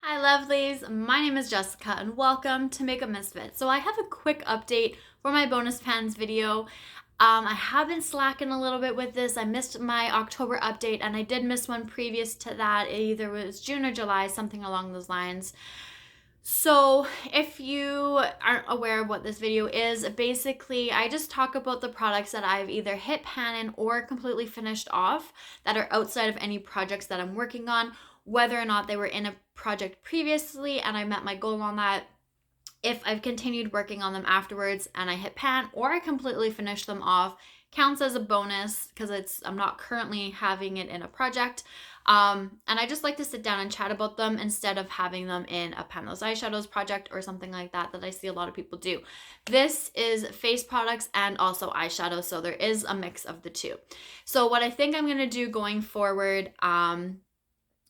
Hi lovelies, my name is Jessica and welcome to Makeup.misfit. So I have a quick update for my bonus pans video. I have been slacking a little bit with this. I missed my October update and I did miss one previous to that. It either was June or July, something along those lines. So if you aren't aware of what this video is, basically I just talk about the products that I've either hit pan in or completely finished off that are outside of any projects that I'm working on, whether or not they were in a project previously and I met my goal on that, if I've continued working on them afterwards and I hit pan or I completely finish them off, counts as a bonus because I'm not currently having it in a project. And I just like to sit down and chat about them instead of having them in a Pan Those Eyeshadows project or something like that I see a lot of people do. This is face products and also eyeshadow, so there is a mix of the two. So what I think I'm going to do going forward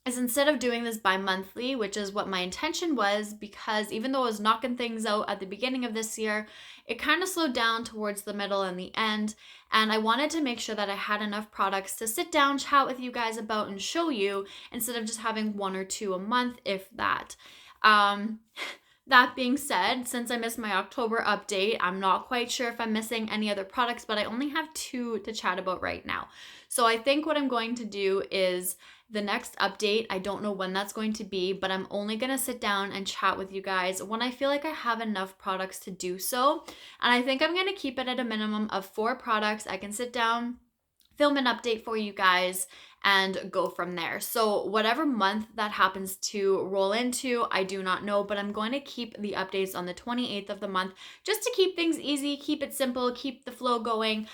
is instead of doing this bi-monthly, which is what my intention was, because even though I was knocking things out at the beginning of this year, it kind of slowed down towards the middle and the end, and I wanted to make sure that I had enough products to sit down, chat with you guys about, and show you, instead of just having one or two a month, if that. That being said, since I missed my October update, I'm not quite sure if I'm missing any other products, but I only have two to chat about right now. So I think what I'm going to do is the next update, I don't know when that's going to be, but I'm only going to sit down and chat with you guys when I feel like I have enough products to do so. And I think I'm going to keep it at a minimum of 4 products. I can sit down, film an update for you guys, and go from there. So whatever month that happens to roll into, I do not know, but I'm going to keep the updates on the 28th of the month just to keep things easy, keep it simple, keep the flow going.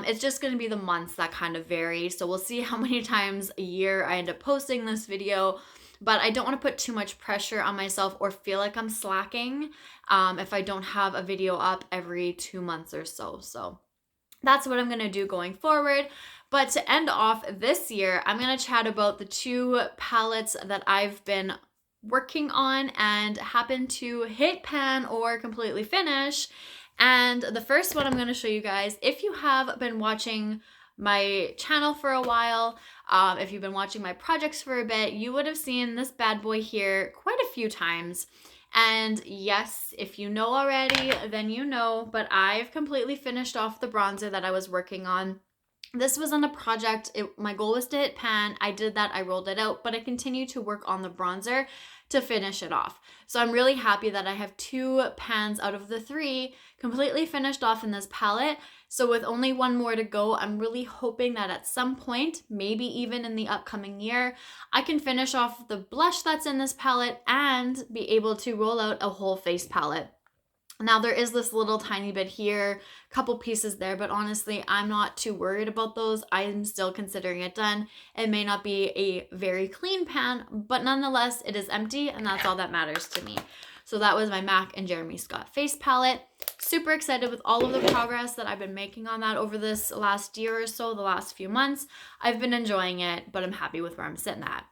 It's just going to be the months that kind of vary. So we'll see how many times a year I end up posting this video, but I don't want to put too much pressure on myself or feel like I'm slacking if I don't have a video up every 2 months or so. So that's what I'm going to do going forward. But to end off this year, I'm going to chat about the 2 palettes that I've been working on and happen to hit pan or completely finish. And the first one I'm going to show you guys, if you have been watching my channel for a while, if you've been watching my projects for a bit, you would have seen this bad boy here quite a few times. And yes, if you know already, then you know, but I've completely finished off the bronzer that I was working on. This was on a project. My goal was to hit pan. I did that. I rolled it out, but I continue to work on the bronzer to finish it off. So I'm really happy that I have 2 pans out of the 3 completely finished off in this palette. So with only one more to go, I'm really hoping that at some point, maybe even in the upcoming year, I can finish off the blush that's in this palette and be able to roll out a whole face palette. Now there is this little tiny bit here, couple pieces there, but honestly, I'm not too worried about those. I'm still considering it done. It may not be a very clean pan, but nonetheless, it is empty, and that's all that matters to me. So that was my MAC and Jeremy Scott face palette. Super excited with all of the progress that I've been making on that over this last year or so, the last few months. I've been enjoying it, but I'm happy with where I'm sitting at.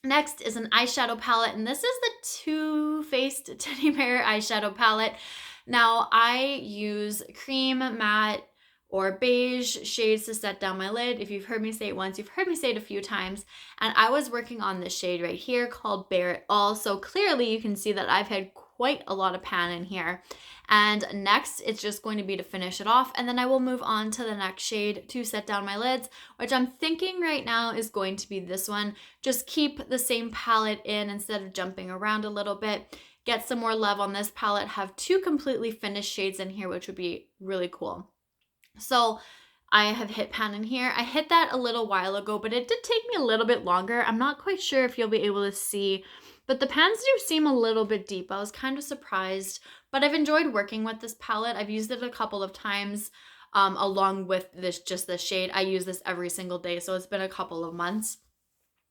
Next is an eyeshadow palette, and this is the Too Faced Teddy Bear eyeshadow palette. Now, I use cream, matte, or beige shades to set down my lid. If you've heard me say it once, you've heard me say it a few times. And I was working on this shade right here called Bare It All. So clearly you can see that I've had quite a lot of pan in here. And next, it's just going to be to finish it off. And then I will move on to the next shade to set down my lids, which I'm thinking right now is going to be this one. Just keep the same palette in instead of jumping around a little bit. Get some more love on this palette. Have 2 completely finished shades in here, which would be really cool. So I have hit pan in here. I hit that a little while ago, but it did take me a little bit longer. I'm not quite sure if you'll be able to see, but the pans do seem a little bit deep. I was kind of surprised, but I've enjoyed working with this palette. I've used it a couple of times along with this shade. I use this every single day, so it's been a couple of months.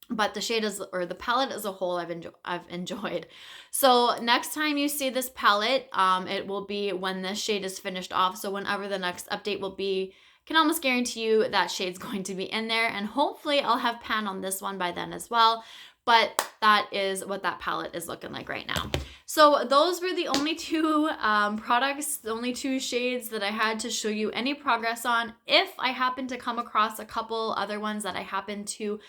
But the shade the palette as a whole, I've enjoyed. So next time you see this palette, it will be when this shade is finished off. So whenever the next update will be, I can almost guarantee you that shade's going to be in there. And hopefully I'll have pan on this one by then as well. But that is what that palette is looking like right now. So those were the only 2 products, the only 2 shades that I had to show you any progress on. If I happen to come across a couple other ones that I happen to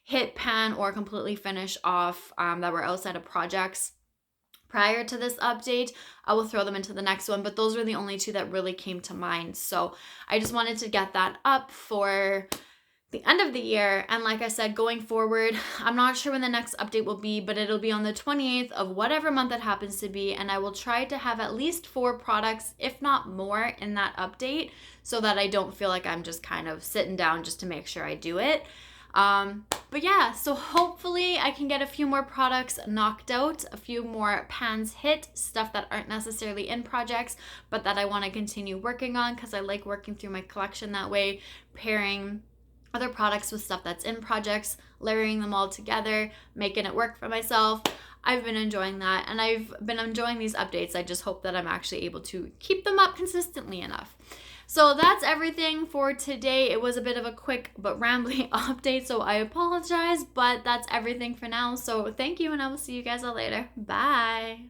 hit pan or completely finish off that were outside of projects prior to this update, I will throw them into the next one, but those were the only two that really came to mind. So I just wanted to get that up for the end of the year. And like I said, going forward, I'm not sure when the next update will be, but it'll be on the 28th of whatever month it happens to be. And I will try to have at least 4 products, if not more, in that update so that I don't feel like I'm just kind of sitting down just to make sure I do it. But yeah, so hopefully I can get a few more products knocked out, a few more pans hit, stuff that aren't necessarily in projects, but that I want to continue working on because I like working through my collection that way, pairing other products with stuff that's in projects, layering them all together, making it work for myself. I've been enjoying that, and I've been enjoying these updates. I just hope that I'm actually able to keep them up consistently enough. So that's everything for today. It was a bit of a quick but rambling update, so I apologize, but that's everything for now. So thank you, and I will see you guys all later. Bye.